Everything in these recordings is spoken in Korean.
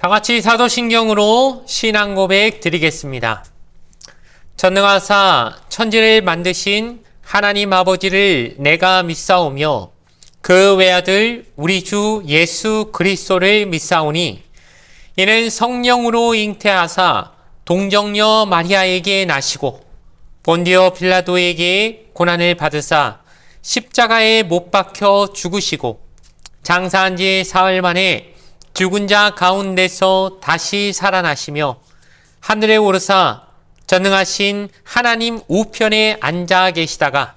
다 같이 사도신경으로 신앙 고백 드리겠습니다. 전능하사 천지를 만드신 하나님 아버지를 내가 믿사오며 그 외아들 우리 주 예수 그리스도를 믿사오니 이는 성령으로 잉태하사 동정녀 마리아에게 나시고 본디오 빌라도에게 고난을 받으사 십자가에 못 박혀 죽으시고 장사한 지 사흘 만에 죽은 자 가운데서 다시 살아나시며 하늘에 오르사 전능하신 하나님 우편에 앉아 계시다가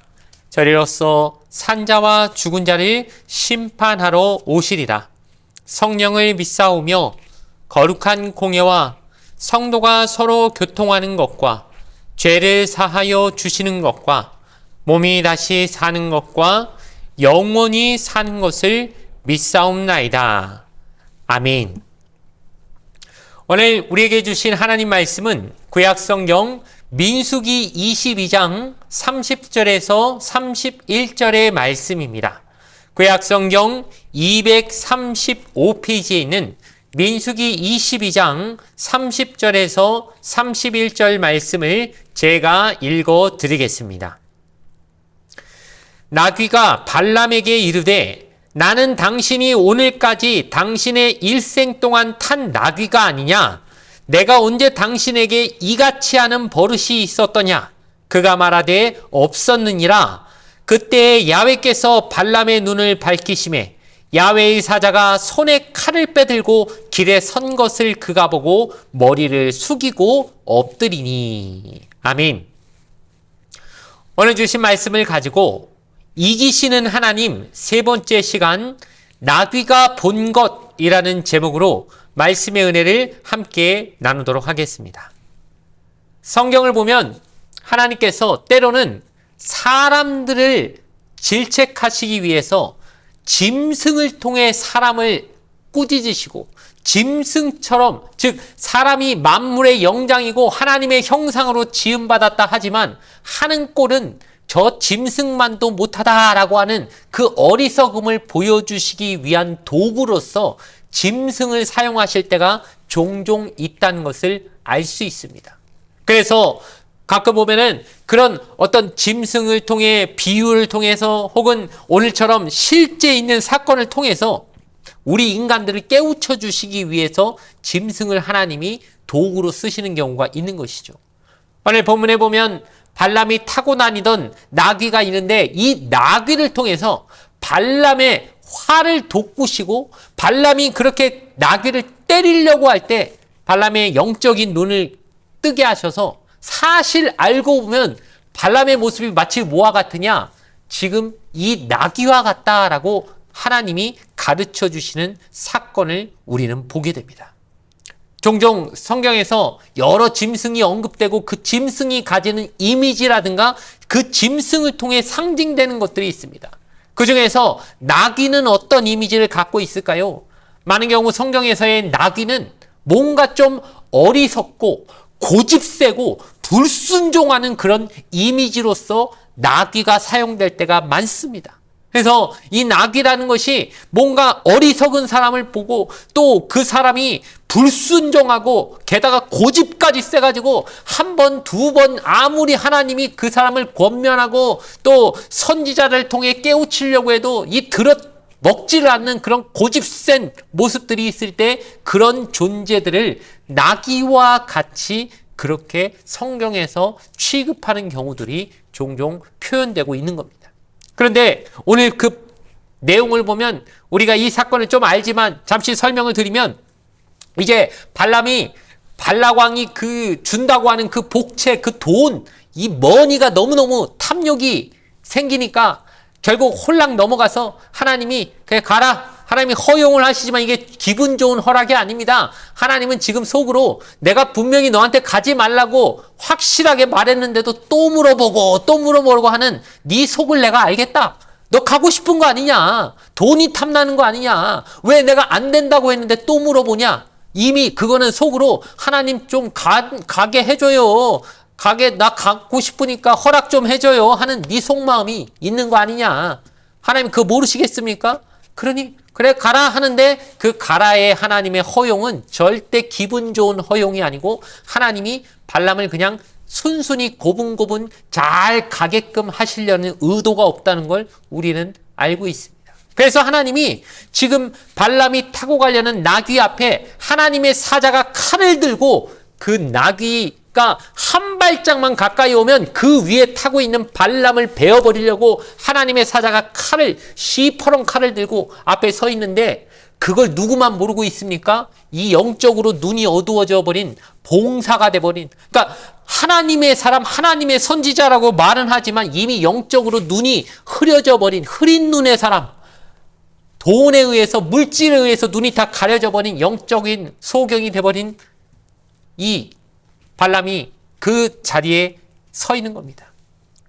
저리로서 산자와 죽은 자를 심판하러 오시리라. 성령을 믿사오며 거룩한 공예와 성도가 서로 교통하는 것과 죄를 사하여 주시는 것과 몸이 다시 사는 것과 영원히 사는 것을 믿사옵나이다. 아멘. 오늘 우리에게 주신 하나님 말씀은 구약성경 민수기 22장 30절에서 31절의 말씀입니다. 구약성경 235페이지에 있는 민수기 22장 30절에서 31절 말씀을 제가 읽어 드리겠습니다. 나귀가 발람에게 이르되 나는 당신이 오늘까지 당신의 일생 동안 탄 나귀가 아니냐? 내가 언제 당신에게 이같이 하는 버릇이 있었더냐? 그가 말하되 없었느니라. 그때 야훼께서 발람의 눈을 밝히시매 야훼의 사자가 손에 칼을 빼들고 길에 선 것을 그가 보고 머리를 숙이고 엎드리니. 아멘. 오늘 주신 말씀을 가지고 이기시는 하나님 세 번째 시간 나귀가 본 것이라는 제목으로 말씀의 은혜를 함께 나누도록 하겠습니다. 성경을 보면 하나님께서 때로는 사람들을 질책하시기 위해서 짐승을 통해 사람을 꾸짖으시고 짐승처럼, 즉 사람이 만물의 영장이고 하나님의 형상으로 지음받았다 하지만 하는 꼴은 저 짐승만도 못하다라고 하는 그 어리석음을 보여주시기 위한 도구로서 짐승을 사용하실 때가 종종 있다는 것을 알 수 있습니다. 그래서 가끔 보면은 그런 어떤 짐승을 통해 비유를 통해서 혹은 오늘처럼 실제 있는 사건을 통해서 우리 인간들을 깨우쳐 주시기 위해서 짐승을 하나님이 도구로 쓰시는 경우가 있는 것이죠. 오늘 본문에 보면 발람이 타고 다니던 나귀가 있는데 이 나귀를 통해서 발람의 화를 돋구시고 발람이 그렇게 나귀를 때리려고 할 때 발람의 영적인 눈을 뜨게 하셔서 사실 알고 보면 발람의 모습이 마치 뭐와 같으냐? 지금 이 나귀와 같다라고 하나님이 가르쳐 주시는 사건을 우리는 보게 됩니다. 종종 성경에서 여러 짐승이 언급되고 그 짐승이 가지는 이미지라든가 그 짐승을 통해 상징되는 것들이 있습니다. 그 중에서 나귀는 어떤 이미지를 갖고 있을까요? 많은 경우 성경에서의 나귀는 뭔가 좀 어리석고 고집세고 불순종하는 그런 이미지로서 나귀가 사용될 때가 많습니다. 그래서 이 나귀라는 것이 뭔가 어리석은 사람을 보고 또 그 사람이 불순종하고 게다가 고집까지 세가지고 한 번, 두 번 아무리 하나님이 그 사람을 권면하고 또 선지자를 통해 깨우치려고 해도 이 들어 먹지를 않는 그런 고집센 모습들이 있을 때 그런 존재들을 나귀와 같이 그렇게 성경에서 취급하는 경우들이 종종 표현되고 있는 겁니다. 그런데 오늘 그 내용을 보면 우리가 이 사건을 좀 알지만 잠시 설명을 드리면 이제 발락왕이 그 준다고 하는 그 복채, 그 돈, 이 머니가 너무너무 탐욕이 생기니까 결국 홀랑 넘어가서 하나님이 그냥 가라. 하나님이 허용을 하시지만 이게 기분 좋은 허락이 아닙니다. 하나님은 지금 속으로 내가 분명히 너한테 가지 말라고 확실하게 말했는데도 또 물어보고 하는 네 속을 내가 알겠다. 너 가고 싶은 거 아니냐? 돈이 탐나는 거 아니냐? 왜 내가 안 된다고 했는데 또 물어보냐? 이미 그거는 속으로 하나님 좀 가게 해줘요. 나 가고 싶으니까 허락 좀 해줘요 하는 네 속마음이 있는 거 아니냐? 하나님 그거 모르시겠습니까? 그러니 그래 가라 하는데 그 가라의 하나님의 허용은 절대 기분 좋은 허용이 아니고 하나님이 발람을 그냥 순순히 고분고분 잘 가게끔 하시려는 의도가 없다는 걸 우리는 알고 있습니다. 그래서 하나님이 지금 발람이 타고 가려는 나귀 앞에 하나님의 사자가 칼을 들고 그 나귀가 한 발짝만 가까이 오면 그 위에 타고 있는 발람을 베어버리려고 하나님의 사자가 시퍼런 칼을 들고 앞에 서 있는데 그걸 누구만 모르고 있습니까? 이 영적으로 눈이 어두워져 버린 봉사가 돼버린, 그러니까 하나님의 사람, 하나님의 선지자라고 말은 하지만 이미 영적으로 눈이 흐려져 버린 흐린 눈의 사람, 돈에 의해서 물질에 의해서 눈이 다 가려져 버린 영적인 소경이 돼버린 이 발람이 그 자리에 서 있는 겁니다.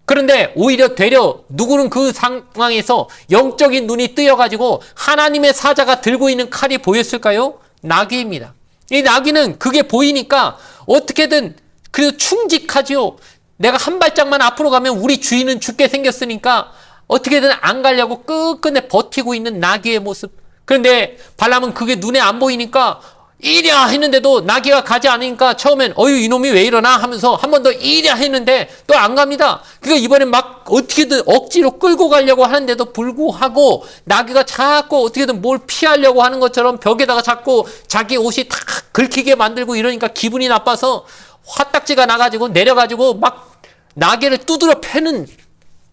그런데 오히려 되려 누구는 그 상황에서 영적인 눈이 뜨여가지고 하나님의 사자가 들고 있는 칼이 보였을까요? 나귀입니다. 이 나귀는 그게 보이니까 어떻게든 그래도 충직하지요. 내가 한 발짝만 앞으로 가면 우리 주인은 죽게 생겼으니까 어떻게든 안 가려고 끝끝내 버티고 있는 나귀의 모습. 그런데 발람은 그게 눈에 안 보이니까 이랴 했는데도 나귀가 가지 않으니까 처음엔 어휴 이놈이 왜 이러나 하면서 한 번 더 이랴 했는데 또 안 갑니다. 그러니까 이번엔 막 어떻게든 억지로 끌고 가려고 하는데도 불구하고 나귀가 자꾸 어떻게든 뭘 피하려고 하는 것처럼 벽에다가 자꾸 자기 옷이 탁 긁히게 만들고 이러니까 기분이 나빠서 화딱지가 나가지고 내려가지고 막 나귀를 두드려 패는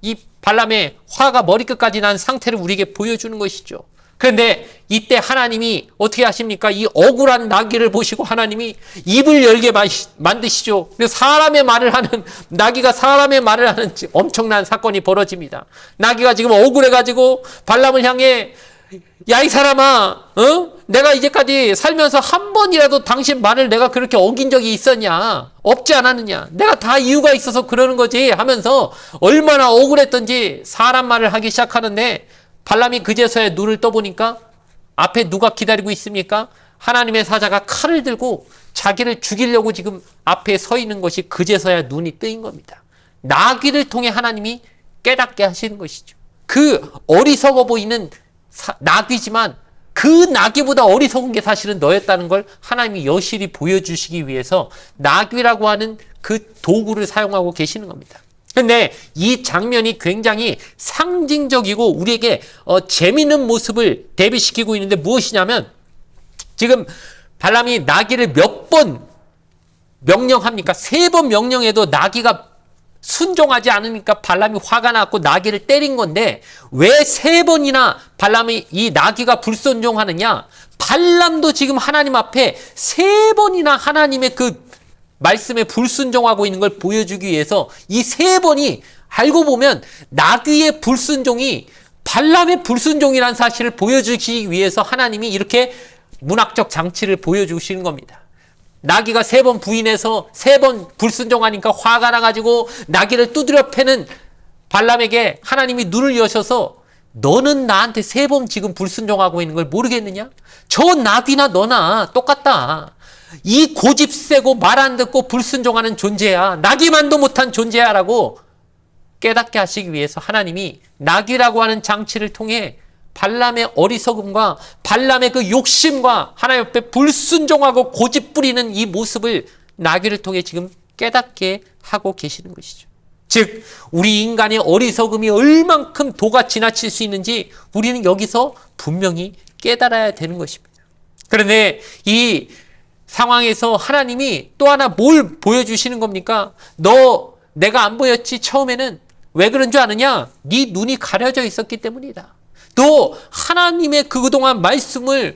이 발람의 화가 머리끝까지 난 상태를 우리에게 보여주는 것이죠. 그런데 이때 하나님이 어떻게 하십니까? 이 억울한 나귀를 보시고 하나님이 입을 열게 만드시죠. 그래서 사람의 말을 하는, 나귀가 사람의 말을 하는 엄청난 사건이 벌어집니다. 나귀가 지금 억울해가지고 발람을 향해 야, 이 사람아, 내가 이제까지 살면서 한 번이라도 당신 말을 내가 그렇게 어긴 적이 있었냐? 없지 않았느냐? 내가 다 이유가 있어서 그러는 거지 하면서 얼마나 억울했던지 사람 말을 하기 시작하는데 발람이 그제서야 눈을 떠보니까 앞에 누가 기다리고 있습니까? 하나님의 사자가 칼을 들고 자기를 죽이려고 지금 앞에 서 있는 것이 그제서야 눈이 뜨인 겁니다. 나귀를 통해 하나님이 깨닫게 하시는 것이죠. 그 어리석어 보이는 나귀지만 그 나귀보다 어리석은 게 사실은 너였다는 걸 하나님이 여실히 보여주시기 위해서 나귀라고 하는 그 도구를 사용하고 계시는 겁니다. 근데 이 장면이 굉장히 상징적이고 우리에게 재미있는 모습을 대비시키고 있는데 무엇이냐면 지금 발람이 나귀를 몇 번 명령합니까? 3번 명령해도 나귀가 순종하지 않으니까 발람이 화가 났고 나귀를 때린 건데 왜 3번이나 발람이 이 나귀가 불순종하느냐? 발람도 지금 하나님 앞에 3번이나 하나님의 그 말씀에 불순종하고 있는 걸 보여주기 위해서 이 3번이 알고 보면 나귀의 불순종이 발람의 불순종이라는 사실을 보여주기 위해서 하나님이 이렇게 문학적 장치를 보여주시는 겁니다. 나귀가 3번 부인해서 3번 불순종하니까 화가 나가지고 나귀를 두드려 패는 발람에게 하나님이 눈을 여셔서 너는 나한테 3번 지금 불순종하고 있는 걸 모르겠느냐? 저 나귀나 너나 똑같다. 이 고집 세고 말 안 듣고 불순종하는 존재야. 나귀만도 못한 존재야 라고 깨닫게 하시기 위해서 하나님이 나귀라고 하는 장치를 통해 발람의 어리석음과 발람의 그 욕심과 하나님 앞에 불순종하고 고집 부리는 이 모습을 나귀를 통해 지금 깨닫게 하고 계시는 것이죠. 즉 우리 인간의 어리석음이 얼만큼 도가 지나칠 수 있는지 우리는 여기서 분명히 깨달아야 되는 것입니다. 그런데 이 상황에서 하나님이 또 하나 뭘 보여주시는 겁니까? 내가 안 보였지 처음에는. 왜 그런 줄 아느냐? 네 눈이 가려져 있었기 때문이다. 또 하나님의 그동안 말씀을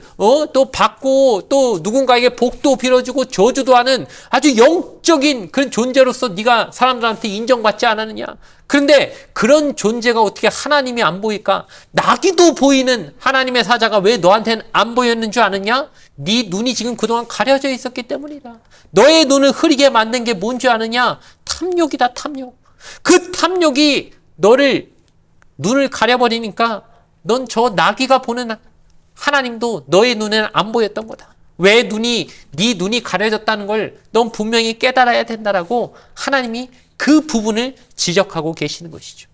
또 받고 또 누군가에게 복도 빌어주고 저주도 하는 아주 영적인 그런 존재로서 네가 사람들한테 인정받지 않았느냐? 그런데 그런 존재가 어떻게 하나님이 안 보일까? 나귀도 보이는 하나님의 사자가 왜 너한테는 안 보였는 줄 아느냐? 네 눈이 지금 그동안 가려져 있었기 때문이다. 너의 눈을 흐리게 만든 게 뭔지 아느냐? 탐욕이다, 탐욕. 그 탐욕이 눈을 가려버리니까 넌 저 나귀가 보는 하나님도 너의 눈에는 안 보였던 거다. 왜 네 눈이 가려졌다는 걸 넌 분명히 깨달아야 된다라고 하나님이 그 부분을 지적하고 계시는 것이죠.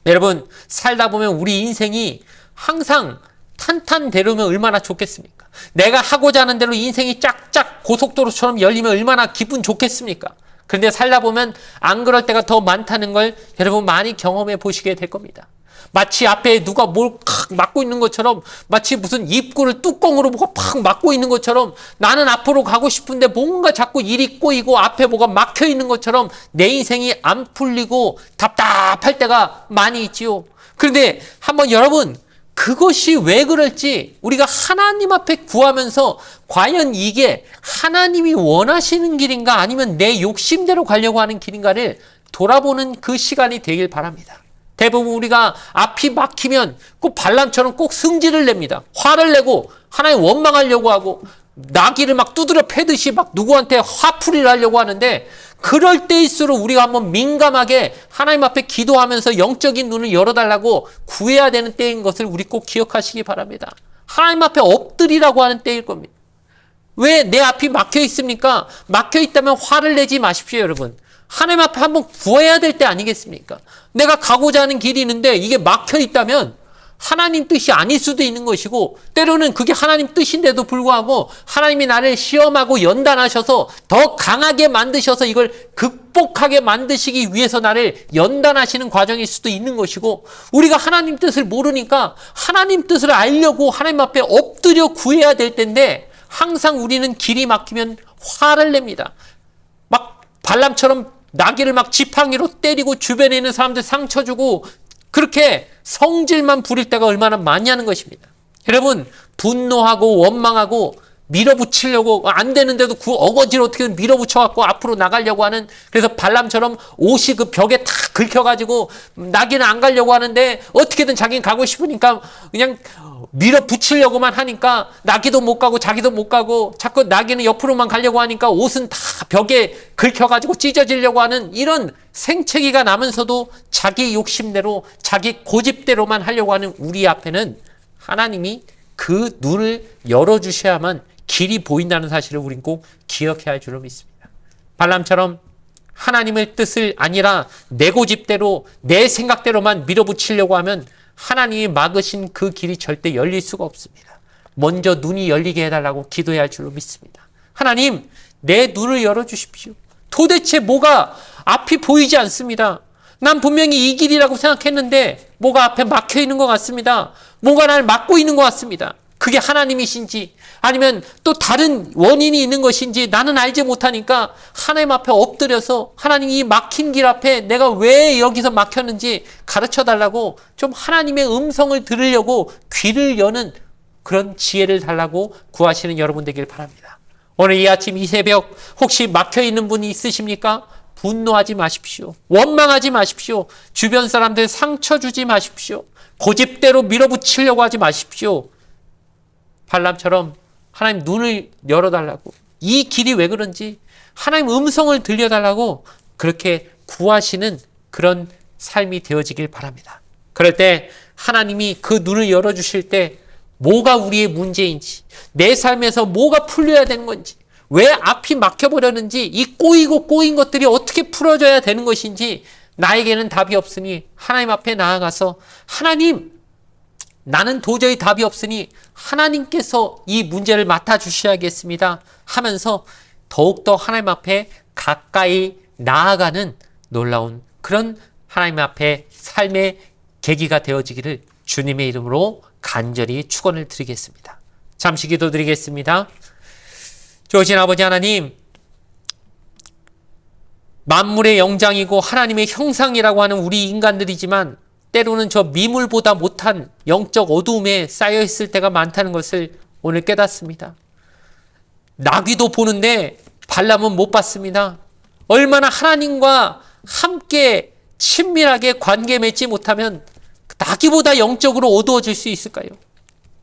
여러분, 살다 보면 우리 인생이 항상 탄탄대로면 얼마나 좋겠습니까? 내가 하고자 하는 대로 인생이 쫙쫙 고속도로처럼 열리면 얼마나 기분 좋겠습니까? 그런데 살다 보면 안 그럴 때가 더 많다는 걸 여러분 많이 경험해 보시게 될 겁니다. 마치 앞에 누가 뭘 팍 막고 있는 것처럼, 마치 무슨 입구를 뚜껑으로 뭐가 팍 막고 있는 것처럼, 나는 앞으로 가고 싶은데 뭔가 자꾸 일이 꼬이고 앞에 뭐가 막혀 있는 것처럼 내 인생이 안 풀리고 답답할 때가 많이 있지요. 그런데 한번 여러분, 그것이 왜 그럴지 우리가 하나님 앞에 구하면서 과연 이게 하나님이 원하시는 길인가 아니면 내 욕심대로 가려고 하는 길인가를 돌아보는 그 시간이 되길 바랍니다. 대부분 우리가 앞이 막히면 꼭 발람처럼 꼭 승질을 냅니다. 화를 내고 하나님 원망하려고 하고 나귀를 막 두드려 패듯이 막 누구한테 화풀이를 하려고 하는데, 그럴 때일수록 우리가 한번 민감하게 하나님 앞에 기도하면서 영적인 눈을 열어달라고 구해야 되는 때인 것을 우리 꼭 기억하시기 바랍니다. 하나님 앞에 엎드리라고 하는 때일 겁니다. 왜 내 앞이 막혀 있습니까? 막혀 있다면 화를 내지 마십시오, 여러분. 하나님 앞에 한번 구해야 될 때 아니겠습니까? 내가 가고자 하는 길이 있는데 이게 막혀 있다면 하나님 뜻이 아닐 수도 있는 것이고, 때로는 그게 하나님 뜻인데도 불구하고 하나님이 나를 시험하고 연단하셔서 더 강하게 만드셔서 이걸 극복하게 만드시기 위해서 나를 연단하시는 과정일 수도 있는 것이고, 우리가 하나님 뜻을 모르니까 하나님 뜻을 알려고 하나님 앞에 엎드려 구해야 될 텐데, 항상 우리는 길이 막히면 화를 냅니다. 막 발람처럼 나귀를 막 지팡이로 때리고 주변에 있는 사람들 상처 주고 그렇게 성질만 부릴 때가 얼마나 많이 하는 것입니다. 여러분, 분노하고 원망하고 밀어붙이려고 안 되는데도 그 어거지로 어떻게든 밀어붙여갖고 앞으로 나가려고 하는, 그래서 발람처럼 옷이 그 벽에 탁 긁혀가지고 나귀는 안 가려고 하는데 어떻게든 자기는 가고 싶으니까 그냥 밀어붙이려고만 하니까 나귀도 못 가고 자기도 못 가고, 자꾸 나귀는 옆으로만 가려고 하니까 옷은 다 벽에 긁혀가지고 찢어지려고 하는 이런 생채기가 나면서도 자기 욕심대로 자기 고집대로만 하려고 하는 우리 앞에는 하나님이 그 눈을 열어주셔야만 길이 보인다는 사실을 우린 꼭 기억해야 할 줄로 믿습니다. 발람처럼 하나님의 뜻을 아니라 내 고집대로 내 생각대로만 밀어붙이려고 하면 하나님이 막으신 그 길이 절대 열릴 수가 없습니다. 먼저 눈이 열리게 해달라고 기도해야 할 줄로 믿습니다. 하나님, 내 눈을 열어주십시오. 도대체 뭐가 앞이 보이지 않습니다. 난 분명히 이 길이라고 생각했는데 뭐가 앞에 막혀 있는 것 같습니다. 뭔가 날 막고 있는 것 같습니다. 그게 하나님이신지 아니면 또 다른 원인이 있는 것인지 나는 알지 못하니까 하나님 앞에 엎드려서 하나님, 이 막힌 길 앞에 내가 왜 여기서 막혔는지 가르쳐 달라고 좀 하나님의 음성을 들으려고 귀를 여는 그런 지혜를 달라고 구하시는 여러분 되길 바랍니다. 오늘 이 아침 이 새벽 혹시 막혀 있는 분이 있으십니까? 분노하지 마십시오. 원망하지 마십시오. 주변 사람들 상처 주지 마십시오. 고집대로 밀어붙이려고 하지 마십시오. 발람처럼 하나님 눈을 열어달라고, 이 길이 왜 그런지 하나님 음성을 들려달라고 그렇게 구하시는 그런 삶이 되어지길 바랍니다. 그럴 때 하나님이 그 눈을 열어주실 때 뭐가 우리의 문제인지, 내 삶에서 뭐가 풀려야 되는 건지, 왜 앞이 막혀버렸는지, 이 꼬인 것들이 어떻게 풀어져야 되는 것인지 나에게는 답이 없으니 하나님 앞에 나아가서 하나님, 나는 도저히 답이 없으니 하나님께서 이 문제를 맡아주셔야겠습니다 하면서 더욱더 하나님 앞에 가까이 나아가는 놀라운 그런 하나님 앞에 삶의 계기가 되어지기를 주님의 이름으로 간절히 축원을 드리겠습니다. 잠시 기도드리겠습니다. 좋으신 아버지 하나님, 만물의 영장이고 하나님의 형상이라고 하는 우리 인간들이지만 때로는 저 미물보다 못한 영적 어두움에 쌓여있을 때가 많다는 것을 오늘 깨닫습니다. 나귀도 보는데 발람은 못 봤습니다. 얼마나 하나님과 함께 친밀하게 관계 맺지 못하면 나귀보다 영적으로 어두워질 수 있을까요?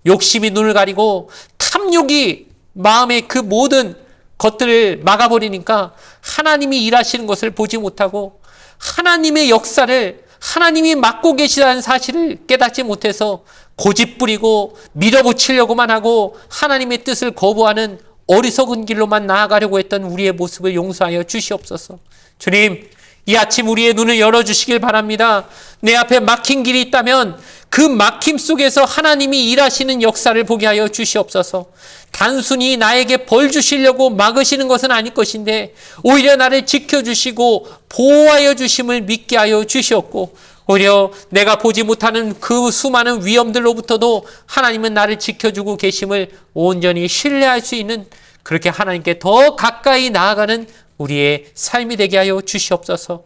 욕심이 눈을 가리고 탐욕이 마음의 그 모든 것들을 막아버리니까 하나님이 일하시는 것을 보지 못하고 하나님의 역사를 하나님이 맡고 계시다는 사실을 깨닫지 못해서 고집부리고 밀어붙이려고만 하고 하나님의 뜻을 거부하는 어리석은 길로만 나아가려고 했던 우리의 모습을 용서하여 주시옵소서. 주님, 이 아침 우리의 눈을 열어주시길 바랍니다. 내 앞에 막힌 길이 있다면 그 막힘 속에서 하나님이 일하시는 역사를 보게 하여 주시옵소서. 단순히 나에게 벌 주시려고 막으시는 것은 아닐 것인데 오히려 나를 지켜주시고 보호하여 주심을 믿게 하여 주시옵고, 오히려 내가 보지 못하는 그 수많은 위험들로부터도 하나님은 나를 지켜주고 계심을 온전히 신뢰할 수 있는, 그렇게 하나님께 더 가까이 나아가는 우리의 삶이 되게 하여 주시옵소서.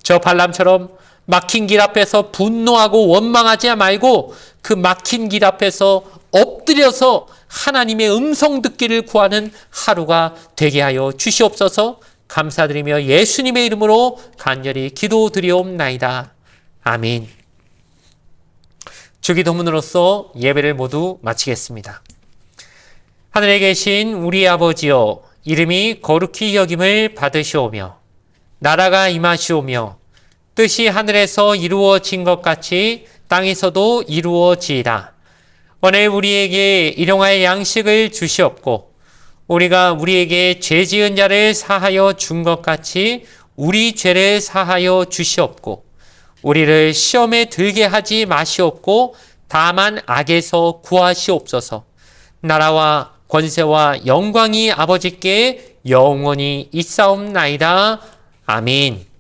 저 발람처럼 막힌 길 앞에서 분노하고 원망하지 말고 그 막힌 길 앞에서 엎드려서 하나님의 음성 듣기를 구하는 하루가 되게 하여 주시옵소서. 감사드리며 예수님의 이름으로 간절히 기도드리옵나이다. 아멘. 주기도문으로서 예배를 모두 마치겠습니다. 하늘에 계신 우리 아버지여, 이름이 거룩히 여김을 받으시오며 나라가 임하시오며 뜻이 하늘에서 이루어진 것 같이 땅에서도 이루어지이다. 오늘 우리에게 일용할 양식을 주시옵고 우리가 우리에게 죄 지은 자를 사하여 준 것 같이 우리 죄를 사하여 주시옵고 우리를 시험에 들게 하지 마시옵고 다만 악에서 구하시옵소서. 나라와 권세와 영광이 아버지께 영원히 있사옵나이다. 아멘.